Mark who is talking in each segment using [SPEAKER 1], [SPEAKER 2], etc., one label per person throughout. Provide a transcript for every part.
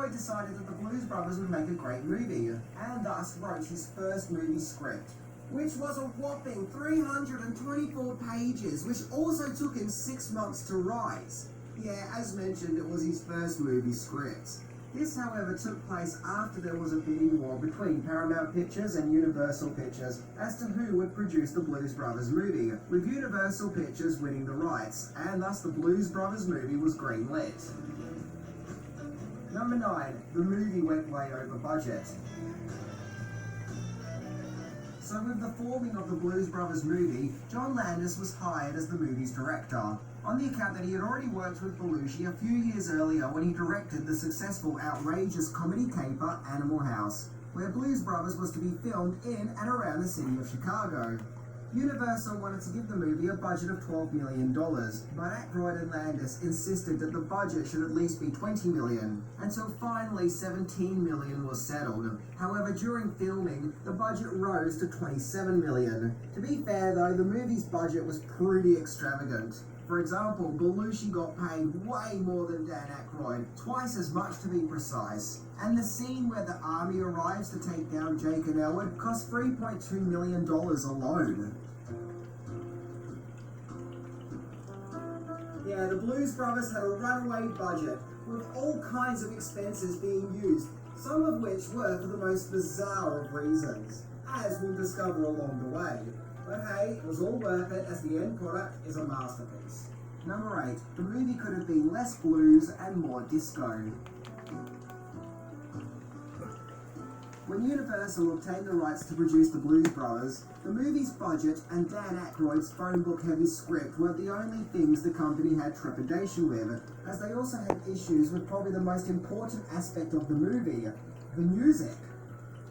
[SPEAKER 1] Aykroyd decided that the Blues Brothers would make a great movie, and thus wrote his first movie script, which was a whopping 324 pages, which also took him 6 months to write. Yeah, as mentioned, it was his first movie script. This, however, took place after there was a bidding war between Paramount Pictures and Universal Pictures as to who would produce the Blues Brothers movie, with Universal Pictures winning the rights, and thus the Blues Brothers movie was greenlit. Number 9. The movie went way over budget. So with the forming of the Blues Brothers movie, John Landis was hired as the movie's director, on the account that he had already worked with Belushi a few years earlier when he directed the successful outrageous comedy caper Animal House, where Blues Brothers was to be filmed in and around the city of Chicago. Universal wanted to give the movie a budget of $12 million, but Aykroyd and Landis insisted that the budget should at least be $20 million, until finally $17 million was settled. However, during filming, the budget rose to $27 million. To be fair though, the movie's budget was pretty extravagant. For example, Belushi got paid way more than Dan Aykroyd, twice as much to be precise. And the scene where the army arrives to take down Jake and Elwood cost $3.2 million alone. Yeah, the Blues Brothers had a runaway budget, with all kinds of expenses being used, some of which were for the most bizarre of reasons, as we'll discover along the way. But hey, it was all worth it as the end product is a masterpiece. Number 8. The movie could have been less blues and more disco. When Universal obtained the rights to produce the Blues Brothers, the movie's budget and Dan Aykroyd's phone book heavy script weren't the only things the company had trepidation with, as they also had issues with probably the most important aspect of the movie, the music.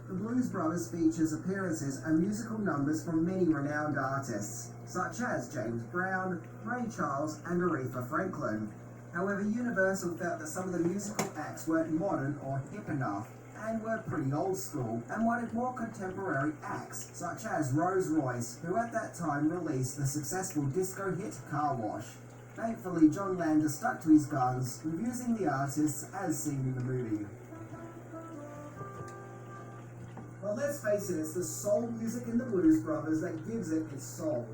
[SPEAKER 1] The Blues Brothers features appearances and musical numbers from many renowned artists, such as James Brown, Ray Charles, and Aretha Franklin. However, Universal felt that some of the musical acts weren't modern or hip enough, and were pretty old school, and wanted more contemporary acts, such as Rose Royce, who at that time released the successful disco hit Car Wash. Thankfully, John Landis stuck to his guns, with using the artists as seen in the movie. Well, let's face it, it's the soul music in the Blues Brothers that gives it its soul.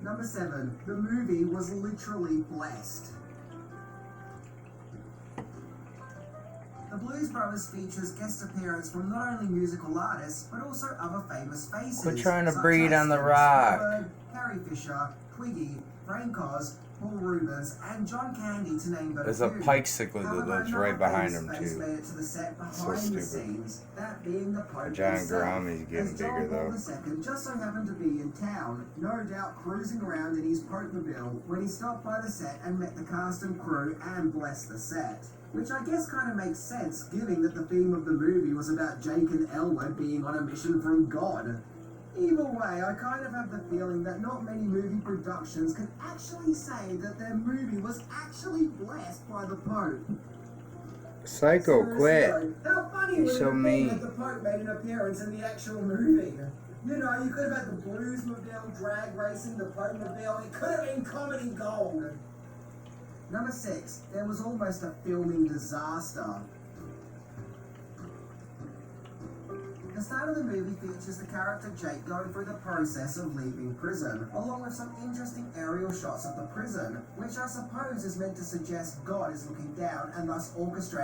[SPEAKER 1] Number 7. The movie was literally blessed. The Blues Brothers features guest appearance from not only musical artists, but also other famous faces.
[SPEAKER 2] Quit trying to breed on the rock.
[SPEAKER 1] Carrie Fisher, Twiggy, Frank Oz, Paul Rubens, and John Candy, to name but a few.
[SPEAKER 2] There's a pike cichlid that lives right behind him too.
[SPEAKER 1] Made it to the set behind
[SPEAKER 2] So stupid.
[SPEAKER 1] the scenes, that being the Pope
[SPEAKER 2] Giant
[SPEAKER 1] himself,
[SPEAKER 2] gourami's getting
[SPEAKER 1] as John
[SPEAKER 2] bigger though.
[SPEAKER 1] Paul II just so happened to be in town, no doubt cruising around in his Pope-mobile, when he stopped by the set and met the cast and crew and blessed the set. Which I guess kind of makes sense, given that the theme of the movie was about Jake and Elwood being on a mission from God. Either way, I kind of have the feeling that not many movie productions can actually say that their movie was actually blessed by the Pope.
[SPEAKER 2] Psycho, quit.
[SPEAKER 1] How funny
[SPEAKER 2] You're
[SPEAKER 1] would
[SPEAKER 2] so
[SPEAKER 1] it have been
[SPEAKER 2] mean.
[SPEAKER 1] that the Pope made an appearance in the actual movie? You know, you could have had the Bluesmobile drag racing, the Pope-mobile. It could have been comedy gold. Number 6. There was almost a filming disaster. The start of the movie features the character Jake going through the process of leaving prison, along with some interesting aerial shots of the prison, which I suppose is meant to suggest God is looking down and thus orchestrating